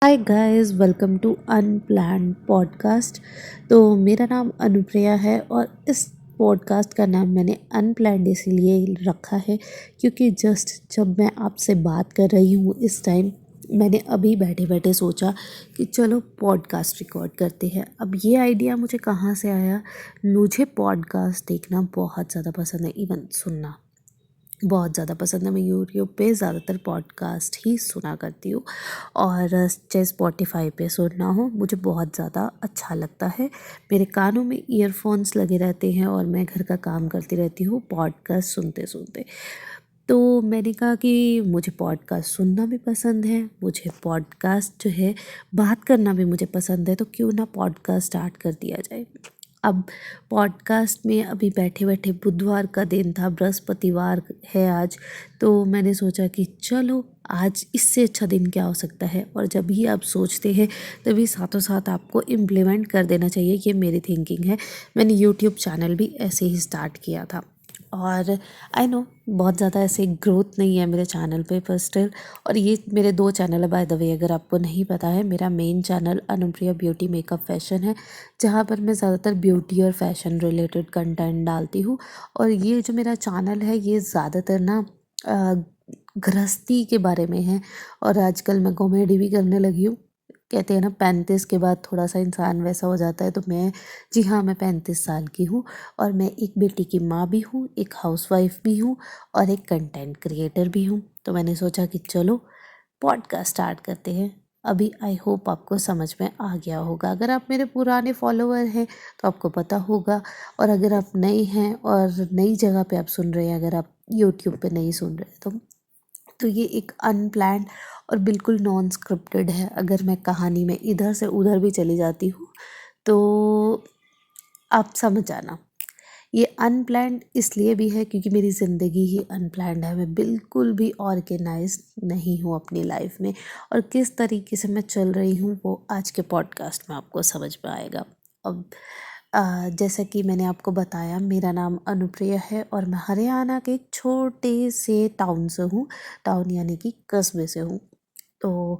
Hi guys, welcome to unplanned podcast. तो मेरा नाम अनुप्रिया है और इस पॉडकास्ट का नाम मैंने अनप्लैन्ड इसीलिए रखा है क्योंकि जस्ट जब मैं आपसे बात कर रही हूँ इस टाइम मैंने अभी बैठे बैठे सोचा कि चलो पॉडकास्ट रिकॉर्ड करते हैं। अब ये आइडिया मुझे कहाँ से आया? मुझे पॉडकास्ट देखना बहुत ज़्यादा पसंद है, इवन सुनना बहुत ज़्यादा पसंद है। मैं यूट्यूब पे ज़्यादातर पॉडकास्ट ही सुना करती हूँ और चाहे स्पॉटिफाई पे सुनना हो, मुझे बहुत ज़्यादा अच्छा लगता है। मेरे कानों में ईयरफोन्स लगे रहते हैं और मैं घर का काम करती रहती हूँ पॉडकास्ट सुनते सुनते। तो मैंने कहा कि मुझे पॉडकास्ट सुनना भी पसंद है, मुझे पॉडकास्ट जो है बात करना भी मुझे पसंद है, तो क्यों ना पॉडकास्ट स्टार्ट कर दिया जाए। अब पॉडकास्ट में अभी बैठे बैठे बुधवार का दिन था, बृहस्पतिवार है आज, तो मैंने सोचा कि चलो आज इससे अच्छा दिन क्या हो सकता है। और जब भी आप सोचते हैं तभी साथों साथ आपको इम्प्लीमेंट कर देना चाहिए, ये मेरी थिंकिंग है। मैंने यूट्यूब चैनल भी ऐसे ही स्टार्ट किया था और आई नो बहुत ज़्यादा ऐसे ग्रोथ नहीं है मेरे चैनल पे, पर स्टिल। और ये मेरे दो चैनल है बाय द वे, अगर आपको नहीं पता है। मेरा main channel Anupriya beauty makeup fashion है, जहाँ पर मैं ज़्यादातर ब्यूटी और फैशन रिलेटेड कंटेंट डालती हूँ। और ये जो मेरा चैनल है ये ज़्यादातर ना अ, गृहस्थी के बारे में है। और आजकल मैं कॉमेडी भी करने लगी हूँ। कहते हैं ना 35 के बाद थोड़ा सा इंसान वैसा हो जाता है, तो मैं, जी हाँ, मैं 35 साल की हूँ और मैं एक बेटी की माँ भी हूँ, एक हाउसवाइफ भी हूँ और एक कंटेंट क्रिएटर भी हूँ। तो मैंने सोचा कि चलो पॉडकास्ट स्टार्ट करते हैं। अभी आई होप आपको समझ में आ गया होगा। अगर आप मेरे पुराने फॉलोअर हैं तो आपको पता होगा, और अगर आप नए हैं और नई जगह पे आप सुन रहे हैं, अगर आप यूट्यूब पे नहीं सुन रहे तो ये एक अनप्लैन्ड और बिल्कुल नॉन स्क्रिप्टेड है। अगर मैं कहानी में इधर से उधर भी चली जाती हूँ तो आप समझ जाना। ये अनप्लैन्ड इसलिए भी है क्योंकि मेरी ज़िंदगी ही अनप्लैन्ड है। मैं बिल्कुल भी ऑर्गेनाइज नहीं हूँ अपनी लाइफ में, और किस तरीके से मैं चल रही हूँ वो आज के पॉडकास्ट में आपको समझ में आएगा। अब जैसा कि मैंने आपको बताया, मेरा नाम अनुप्रिया है और मैं हरियाणा के एक छोटे से टाउन से हूँ। टाउन यानी कि कस्बे से हूँ। तो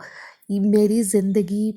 मेरी ज़िंदगी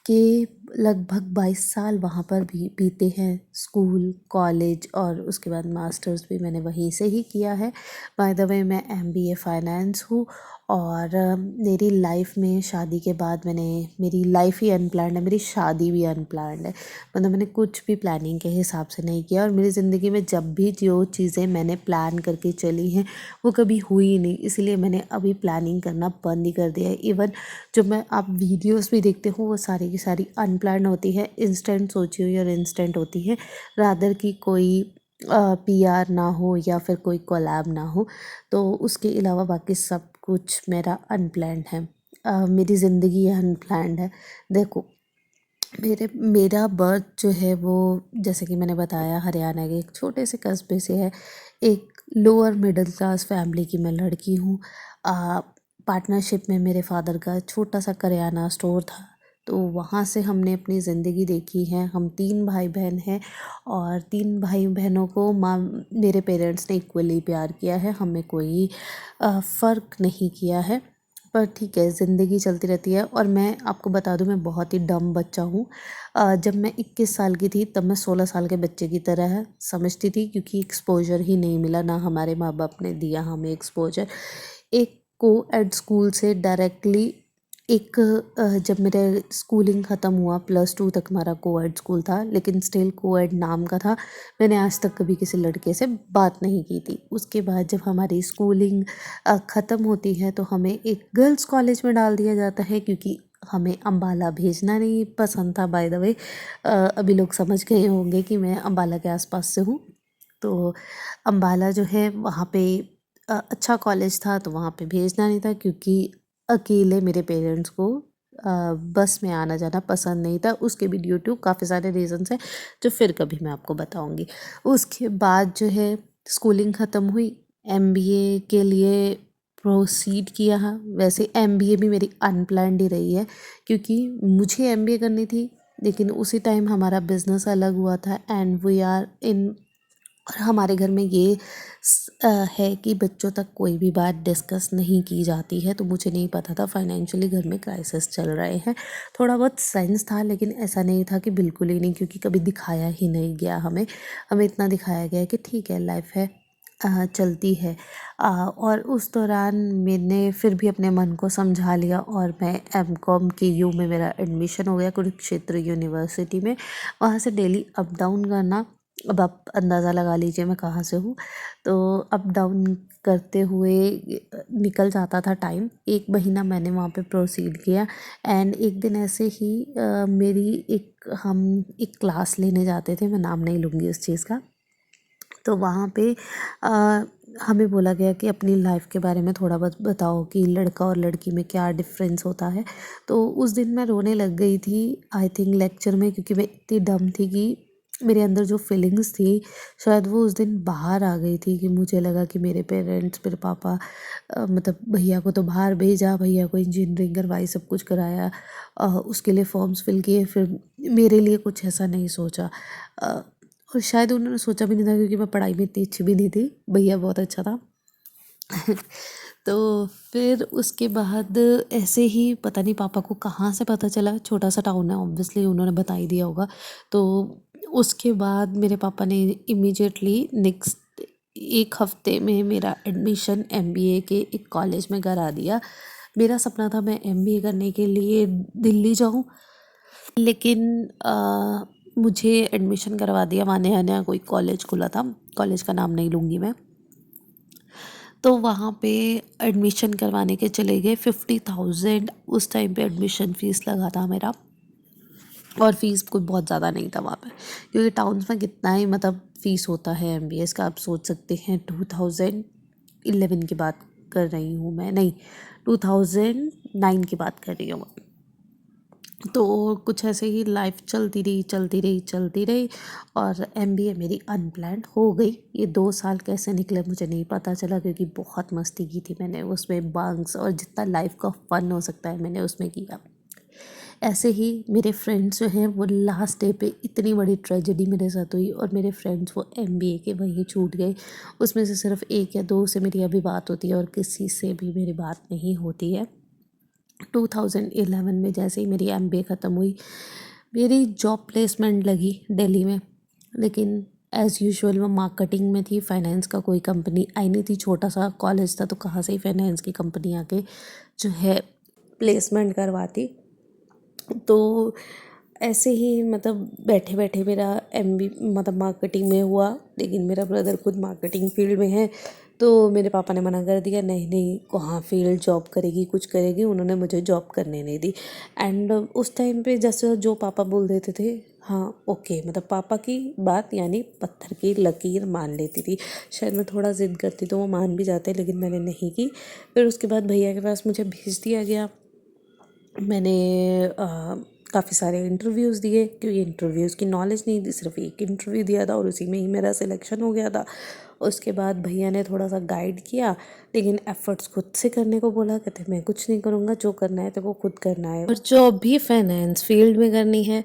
के लगभग 22 साल वहाँ पर भी बीते हैं। स्कूल, कॉलेज और उसके बाद मास्टर्स भी मैंने वहीं से ही किया है। बाय द वे मैं एमबीए फाइनेंस हूँ। और मेरी लाइफ में शादी के बाद मेरी लाइफ ही अनप्लैन्ड है, मेरी शादी भी अनप्लैन्ड है। मतलब मैंने कुछ भी प्लानिंग के हिसाब से नहीं किया, और मेरी ज़िंदगी में जब भी जो चीज़ें मैंने प्लान करके चली हैं वो कभी हुई ही नहीं, इसलिए मैंने अभी प्लानिंग करना बंद ही कर दिया है। इवन जो मैं आप वीडियोस भी देखते हो वो सारी की सारी अनप्लान होती है, इंस्टेंट सोची हुई और इंस्टेंट होती है, रादर की कोई पीआर ना हो या फिर कोई कोलैब ना हो। तो उसके अलावा बाकी सब कुछ मेरा अनप्लैन्ड है। मेरी ज़िंदगी अनप्लैन्ड है। देखो, मेरा बर्थ जो है वो, जैसे कि मैंने बताया, हरियाणा के एक छोटे से कस्बे से है। एक लोअर मिडिल क्लास फैमिली की मैं लड़की हूँ। पार्टनरशिप में मेरे फादर का छोटा सा करियाना स्टोर था, तो वहाँ से हमने अपनी ज़िंदगी देखी है। हम 3 भाई बहन हैं और 3 भाई बहनों को माँ मेरे पेरेंट्स ने इक्वली प्यार किया है। हमें कोई फ़र्क नहीं किया है। पर ठीक है, ज़िंदगी चलती रहती है। और मैं आपको बता दूँ, मैं बहुत ही डम बच्चा हूँ। जब मैं 21 साल की थी तब मैं 16 साल के बच्चे की तरह समझती थी, क्योंकि एक्सपोज़र ही नहीं मिला, ना हमारे माँ बाप ने दिया हमें एक्सपोज़र। एक को-एड स्कूल से डायरेक्टली एक जब मेरे स्कूलिंग ख़त्म हुआ, +2 तक हमारा को-एड स्कूल था, लेकिन स्टिल को-एड नाम का था। मैंने आज तक कभी किसी लड़के से बात नहीं की थी। उसके बाद जब हमारी स्कूलिंग ख़त्म होती है तो हमें एक गर्ल्स कॉलेज में डाल दिया जाता है, क्योंकि हमें अम्बाला भेजना नहीं पसंद था। बाय द वे, अभी लोग समझ गए होंगे कि मैं अम्बाला के आसपास से हूँ। तो अम्बाला जो है वहाँ पे अच्छा कॉलेज था, तो वहाँ पे भेजना नहीं था, क्योंकि अकेले मेरे पेरेंट्स को बस में आना जाना पसंद नहीं था। उसके भी ड्यू टू काफ़ी सारे रीज़न्स हैं जो फिर कभी मैं आपको बताऊँगी। उसके बाद जो है स्कूलिंग ख़त्म हुई, एमबीए के लिए प्रोसीड किया। हाँ, वैसे एमबीए भी मेरी अनप्लैन्ड ही रही है, क्योंकि मुझे एमबीए करनी थी, लेकिन उसी टाइम हमारा बिज़नेस अलग हुआ था एंड वी आर इन और हमारे घर में ये है कि बच्चों तक कोई भी बात डिस्कस नहीं की जाती है। तो मुझे नहीं पता था फाइनेंशियली घर में क्राइसिस चल रहे हैं। थोड़ा बहुत सेंस था, लेकिन ऐसा नहीं था कि बिल्कुल ही नहीं, क्योंकि कभी दिखाया ही नहीं गया हमें। हमें इतना दिखाया गया है कि ठीक है, लाइफ है, चलती है। और उस दौरान मैंने फिर भी अपने मन को समझा लिया और मैं एमकॉम के यू में मेरा एडमिशन हो गया, कुरुक्षेत्र यूनिवर्सिटी में। वहाँ से डेली अप डाउन करना, अब आप अंदाज़ा लगा लीजिए मैं कहाँ से हूँ। तो अप डाउन करते हुए निकल जाता था टाइम। 1 महीना मैंने वहाँ पे प्रोसीड किया। एंड एक दिन ऐसे ही मेरी हम एक क्लास लेने जाते थे, मैं नाम नहीं लूँगी उस चीज़ का। तो वहाँ पे हमें बोला गया कि अपनी लाइफ के बारे में थोड़ा बहुत बताओ कि लड़का और लड़की में क्या डिफरेंस होता है। तो उस दिन मैं रोने लग गई थी, आई थिंक लेक्चर में, क्योंकि मैं इतनी डम थी कि मेरे अंदर जो फीलिंग्स थी शायद वो उस दिन बाहर आ गई थी। कि मुझे लगा कि मेरे पेरेंट्स, मेरे पापा, मतलब भैया को तो बाहर भेजा, भैया को इंजीनियरिंग करवाई, सब कुछ कराया, उसके लिए फॉर्म्स फिल किए, फिर मेरे लिए कुछ ऐसा नहीं सोचा। और शायद उन्होंने सोचा भी नहीं था, क्योंकि मैं पढ़ाई में इतनी अच्छी भी नहीं थी, भैया बहुत अच्छा था। तो फिर उसके बाद ऐसे ही पता नहीं पापा को कहाँ से पता चला, छोटा सा टाउन है, ऑब्वियसली उन्होंने बता ही दिया होगा। तो उसके बाद मेरे पापा ने इमीडिएटली नेक्स्ट 1 हफ्ते में मेरा एडमिशन एमबीए के एक कॉलेज में करा दिया। मेरा सपना था मैं एमबीए करने के लिए दिल्ली जाऊँ, लेकिन मुझे एडमिशन करवा दिया, वहाँ नया-नया कोई कॉलेज खुला था, कॉलेज का नाम नहीं लूँगी मैं। तो वहाँ पे एडमिशन करवाने के चले गए, 50,000 उस टाइम पे एडमिशन फ़ीस लगा था मेरा। और फ़ीस कोई बहुत ज़्यादा नहीं था वहाँ पे, क्योंकि टाउन्स में कितना ही मतलब फ़ीस होता है एमबीएस का, आप सोच सकते हैं। 2011 की बात कर रही हूँ मैं, नहीं, 2009 की बात कर रही हूँ मैं। तो कुछ ऐसे ही लाइफ चलती रही, चलती रही, चलती रही, और एमबीए मेरी अनप्लैन्ड हो गई। ये 2 साल कैसे निकले मुझे नहीं पता चला, क्योंकि बहुत मस्ती की थी मैंने उसमें, बंक्स और जितना लाइफ का फ़न हो सकता है मैंने उसमें किया। ऐसे ही मेरे फ्रेंड्स जो हैं वो लास्ट डे पे, इतनी बड़ी ट्रेजेडी मेरे साथ हुई, और मेरे फ्रेंड्स वो एमबीए के वहीं छूट गए। उसमें से सिर्फ 1 या 2 से मेरी अभी बात होती है, और किसी से भी मेरी बात नहीं होती है। 2011 में जैसे ही मेरी एमबीए ख़त्म हुई, मेरी जॉब प्लेसमेंट लगी दिल्ली में। लेकिन एज़ यूजुअल मैं मार्केटिंग में थी, फाइनेंस का कोई कंपनी आई नहीं थी, छोटा सा कॉलेज था, तो कहाँ से ही फाइनेंस की कंपनी आके जो है प्लेसमेंट करवाती। तो ऐसे ही मतलब बैठे बैठे मेरा एमबी मतलब मार्केटिंग में हुआ। लेकिन मेरा ब्रदर खुद मार्केटिंग फील्ड में है, तो मेरे पापा ने मना कर दिया, नहीं नहीं कहाँ फील्ड जॉब करेगी, कुछ करेगी, उन्होंने मुझे जॉब करने नहीं दी। एंड उस टाइम पे जैसे जो पापा बोल देते थे, हाँ ओके, मतलब पापा की बात यानी पत्थर की लकीर मान लेती थी। शायद मैं थोड़ा ज़िद करती तो वो मान भी जाते, लेकिन मैंने नहीं की। फिर उसके बाद भैया के पास मुझे भेज दिया गया। मैंने काफ़ी सारे इंटरव्यूज़ दिए, क्योंकि इंटरव्यूज़ की नॉलेज नहीं थी, सिर्फ एक इंटरव्यू दिया था और उसी में ही मेरा सिलेक्शन हो गया था। उसके बाद भैया ने थोड़ा सा गाइड किया, लेकिन एफ़र्ट्स खुद से करने को बोला। कहते मैं कुछ नहीं करूँगा, जो करना है तेरे को खुद करना है, और जॉब भी फाइनेंस फील्ड में करनी है।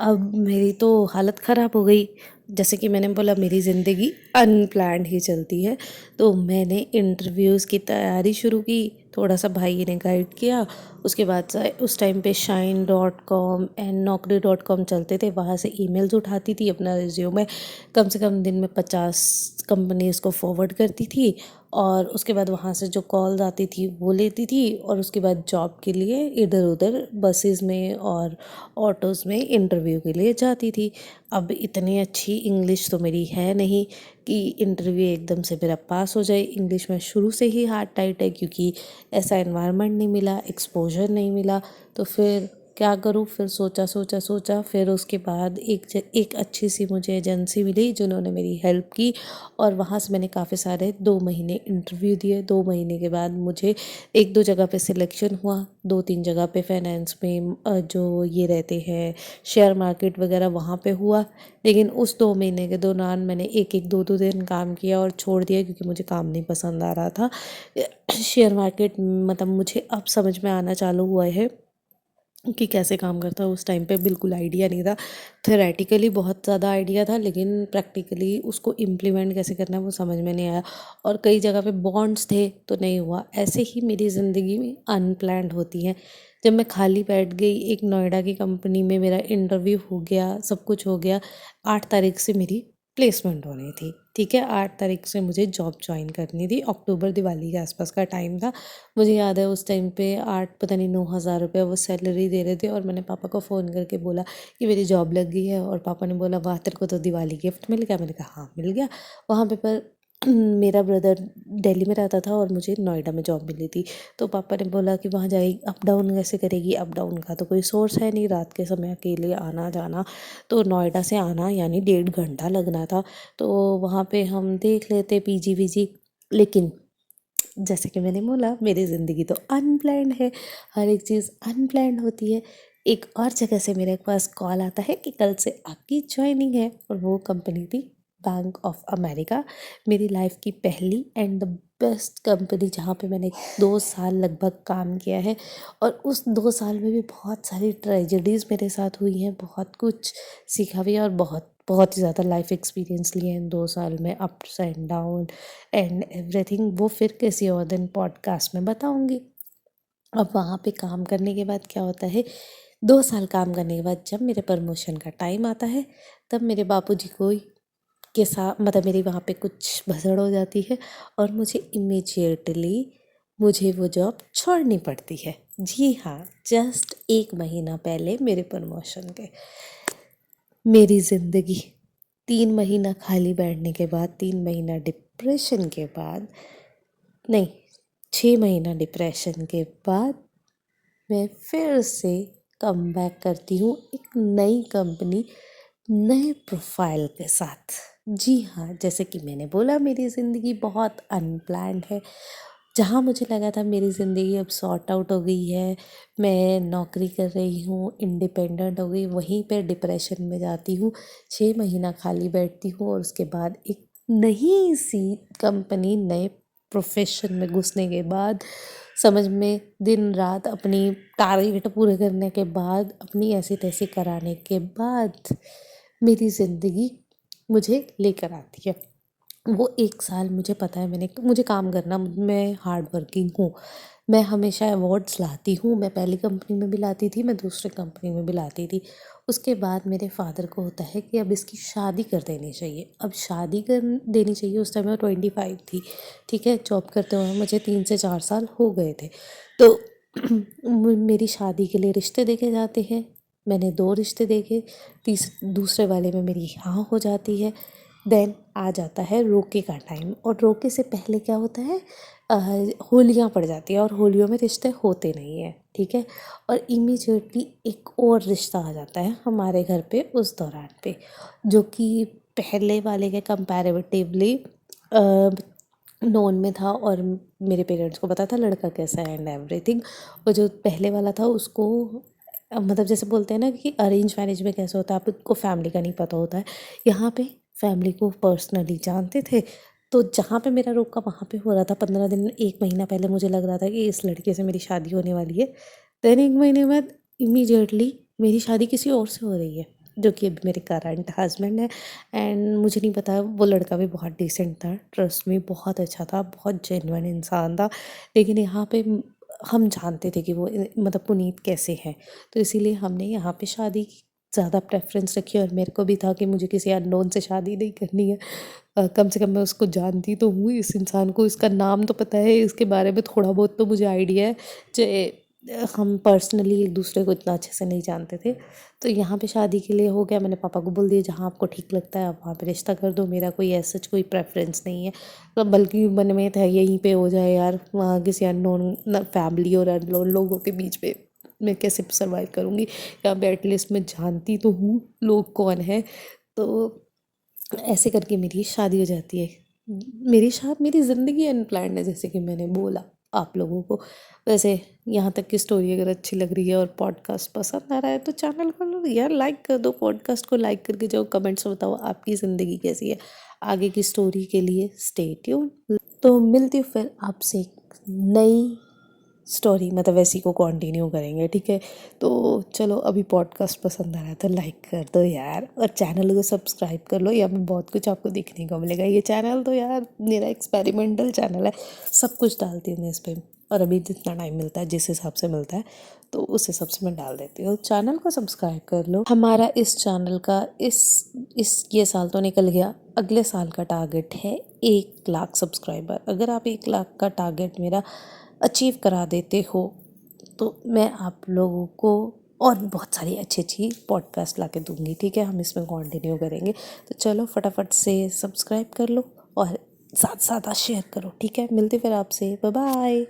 अब मेरी तो हालत ख़राब हो गई। जैसे कि मैंने बोला, मेरी ज़िंदगी अनप्लैन्ड ही चलती है। तो मैंने इंटरव्यूज़ की तैयारी शुरू की, थोड़ा सा भाई ने गाइड किया। उसके बाद से उस टाइम पे shine.com एंड naukri.com चलते थे, वहाँ से ईमेल्स उठाती थी, अपना रिज्यूमे कम से कम दिन में 50 कंपनीज़ को फॉरवर्ड करती थी। और उसके बाद वहाँ से जो कॉल्स आती थी वो लेती थी, और उसके बाद जॉब के लिए इधर उधर बसेस में और ऑटोज़ में इंटरव्यू के लिए जाती थी। अब इतनी अच्छी इंग्लिश तो मेरी है नहीं कि इंटरव्यू एकदम से मेरा पास हो जाए। इंग्लिश में शुरू से ही हार्ट टाइट है, क्योंकि ऐसा एनवायरनमेंट नहीं मिला, एक्सपोजर नहीं मिला। तो फिर क्या करूँ, फिर सोचा सोचा सोचा, फिर उसके बाद एक अच्छी सी मुझे एजेंसी मिली जिन्होंने मेरी हेल्प की, और वहाँ से मैंने काफ़ी सारे 2 महीने इंटरव्यू दिए। 2 महीने के बाद मुझे 1-2 जगह पे सिलेक्शन हुआ, 2-3 जगह पे फाइनेंस में जो ये रहते हैं शेयर मार्केट वगैरह, वहाँ पे हुआ। लेकिन उस 2 महीने के दौरान मैंने 1-1 2-2 दिन काम किया और छोड़ दिया, क्योंकि मुझे काम नहीं पसंद आ रहा था। शेयर मार्केट मतलब मुझे अब समझ में आना चालू हुआ है कि कैसे काम करता है। उस टाइम पे बिल्कुल आइडिया नहीं था। थ्योरेटिकली बहुत ज़्यादा आइडिया था, लेकिन प्रैक्टिकली उसको इम्प्लीमेंट कैसे करना है वो समझ में नहीं आया। और कई जगह पे बॉन्ड्स थे तो नहीं हुआ। ऐसे ही मेरी ज़िंदगी में अनप्लैन्ड होती हैं। जब मैं खाली बैठ गई, एक नोएडा की कंपनी में मेरा इंटरव्यू हो गया, सब कुछ हो गया। 8 तारीख से मेरी प्लेसमेंट होनी थी, ठीक है। 8 तारीख से मुझे जॉब जॉइन करनी थी। अक्टूबर दिवाली के आसपास का टाइम था। मुझे याद है उस टाइम पे 8 पता नहीं 9,000 रुपये वो सैलरी दे रहे थे, और मैंने पापा को फ़ोन करके बोला कि मेरी जॉब लग गई है। और पापा ने बोला, वाह तेरे को तो दिवाली गिफ्ट मिल गया। मैंने कहा हाँ मिल गया। वहाँ पे पर मेरा ब्रदर दिल्ली में रहता था और मुझे नोएडा में जॉब मिली थी। तो पापा ने बोला कि वहाँ जाएगी, अप डाउन कैसे करेगी, अप डाउन का तो कोई सोर्स है नहीं, रात के समय अकेले आना जाना। तो नोएडा से आना यानी 1.5 घंटा लगना था। तो वहाँ पे हम देख लेते पीजी वीजी। लेकिन जैसे कि मैंने बोला, मेरी ज़िंदगी तो अनप्लैन्ड है। हर एक चीज़ अनप्लैन्ड होती है। एक और जगह से मेरे पास कॉल आता है कि कल से आपकी जॉइनिंग है, और वो कंपनी थी बैंक ऑफ अमेरिका। मेरी लाइफ की पहली एंड द बेस्ट कंपनी, जहाँ पे मैंने 2 साल लगभग काम किया है। और उस 2 साल में भी बहुत सारी ट्रेजेडीज़ मेरे साथ हुई हैं, बहुत कुछ सीखा भी है, और बहुत बहुत ही ज़्यादा लाइफ एक्सपीरियंस लिए हैं इन 2 साल में, ups and down and everything. वो फिर किसी और दिन पॉडकास्ट में बताऊंगी। अब वहाँ पे काम करने के बाद क्या होता है, 2 साल काम करने के बाद जब मेरे प्रमोशन का टाइम आता है, तब मेरे बापूजी को के साथ मतलब मेरी वहाँ पे कुछ भसड़ हो जाती है, और मुझे इमीडिएटली मुझे वो जॉब छोड़नी पड़ती है। जी हाँ, जस्ट 1 महीना पहले मेरे प्रमोशन के। मेरी ज़िंदगी 3 महीना खाली बैठने के बाद, 3 महीना डिप्रेशन के बाद, नहीं, 6 महीना डिप्रेशन के बाद मैं फिर से कम बैक करती हूँ एक नई कंपनी, नए प्रोफाइल के साथ। जी हाँ, जैसे कि मैंने बोला, मेरी ज़िंदगी बहुत अनप्लैन्ड है। जहाँ मुझे लगा था मेरी ज़िंदगी अब सॉर्ट आउट हो गई है, मैं नौकरी कर रही हूँ, इंडिपेंडेंट हो गई, वहीं पे डिप्रेशन में जाती हूँ। 6 महीना खाली बैठती हूँ, और उसके बाद एक नई सी कंपनी, नए प्रोफेशन में घुसने के बाद, समझ में दिन रात अपनी टारगेट पूरे करने के बाद, अपनी ऐसी तैसी कराने के बाद, मेरी ज़िंदगी मुझे लेकर आती है। वो 1 साल मुझे पता है, मुझे काम करना, मैं हार्ड वर्किंग हूँ। मैं हमेशा अवार्ड्स लाती हूँ। मैं पहली कंपनी में भी लाती थी, मैं दूसरी कंपनी में भी लाती थी। उसके बाद मेरे फादर को होता है कि अब इसकी शादी कर देनी चाहिए। अब शादी कर देनी चाहिए, उस टाइम मैं 25 थी, ठीक है। जॉब करते हुए मुझे 3 से 4 साल हो गए थे। तो मेरी शादी के लिए रिश्ते देखे जाते हैं। मैंने 2 रिश्ते देखे, दूसरे वाले में मेरी हाँ हो जाती है। देन आ जाता है रोके का टाइम, और रोके से पहले क्या होता है, होलियाँ पड़ जाती है, और होलियों में रिश्ते होते नहीं हैं, ठीक है। और इमीडिएटली एक और रिश्ता आ जाता है हमारे घर पे उस दौरान पे, जो कि पहले वाले के कंपैरेटिवली नॉन में था, और मेरे पेरेंट्स को पता था लड़का कैसा है एंड एवरीथिंग। और जो पहले वाला था उसको मतलब जैसे बोलते हैं ना कि अरेंज मैरिज में कैसे होता है, आपको फैमिली का नहीं पता होता है। यहाँ पे फैमिली को पर्सनली जानते थे। तो जहाँ पे मेरा रोका वहाँ पे हो रहा था 15 दिन, 1 महीना पहले मुझे लग रहा था कि इस लड़के से मेरी शादी होने वाली है। देन 1 महीने बाद इमीडिएटली मेरी शादी किसी और से हो रही है, जो कि अभी मेरे करंट हस्बैंड है। एंड मुझे नहीं पता, वो लड़का भी बहुत डिसेंट था, ट्रस्ट में बहुत अच्छा था, बहुत जेन्युइन इंसान था। लेकिन यहाँ पे हम जानते थे कि वो मतलब पुनीत कैसे हैं। तो इसीलिए हमने यहाँ पे शादी की ज़्यादा प्रेफरेंस रखी, और मेरे को भी था कि मुझे किसी अननोन से शादी नहीं करनी है। कम से कम मैं उसको जानती तो हूँ, इस इंसान को, इसका नाम तो पता है, इसके बारे में थोड़ा बहुत तो मुझे आइडिया है। जो हम पर्सनली एक दूसरे को इतना अच्छे से नहीं जानते थे। तो यहाँ पे शादी के लिए हो गया। मैंने पापा को बोल दिया जहाँ आपको ठीक लगता है आप वहाँ पे रिश्ता कर दो, मेरा कोई ऐसा कोई प्रेफरेंस नहीं है। तो बल्कि मन में था यहीं पे हो जाए यार, वहाँ किसी अननोन फैमिली और अननोन लोगों के बीच में मैं कैसे सर्वाइव करूँगी। यहाँ पे एटलीस्ट मैं जानती तो हूँ लोग कौन है। तो ऐसे करके मेरी शादी हो जाती है। मेरी ज़िंदगी अनप्लैन्ड है, जैसे कि मैंने बोला आप लोगों को। वैसे यहाँ तक की स्टोरी अगर अच्छी लग रही है और पॉडकास्ट पसंद आ रहा है तो चैनल को यार लाइक कर दो, पॉडकास्ट को लाइक करके जाओ, कमेंट्स में बताओ आपकी ज़िंदगी कैसी है। आगे की स्टोरी के लिए स्टे ट्यून। तो मिलती हूँ फिर आपसे एक नई स्टोरी मतलब वैसी को कंटिन्यू करेंगे, ठीक है। तो चलो, अभी पॉडकास्ट पसंद आ रहा है तो लाइक कर दो यार, और चैनल को सब्सक्राइब कर लो। या में बहुत कुछ आपको देखने को मिलेगा। ये चैनल तो यार मेरा एक्सपेरिमेंटल चैनल है, सब कुछ डालती हूँ मैं इस पर, और अभी जितना टाइम मिलता है, जिस हिसाब से मिलता है, तो उस हिसाब से मैं डाल देती हूँ। चैनल को सब्सक्राइब कर लो। हमारा इस चैनल का इस ये साल तो निकल गया, अगले साल का टारगेट है 1 लाख सब्सक्राइबर। अगर आप 1 लाख का टारगेट मेरा अचीव करा देते हो तो मैं आप लोगों को और भी बहुत सारी अच्छी अच्छी पॉडकास्ट ला के दूँगी, ठीक है। हम इसमें कंटिन्यू करेंगे। तो चलो फटाफट से सब्सक्राइब कर लो और साथ साथ शेयर करो, ठीक है। मिलते फिर आपसे, बाय बाय।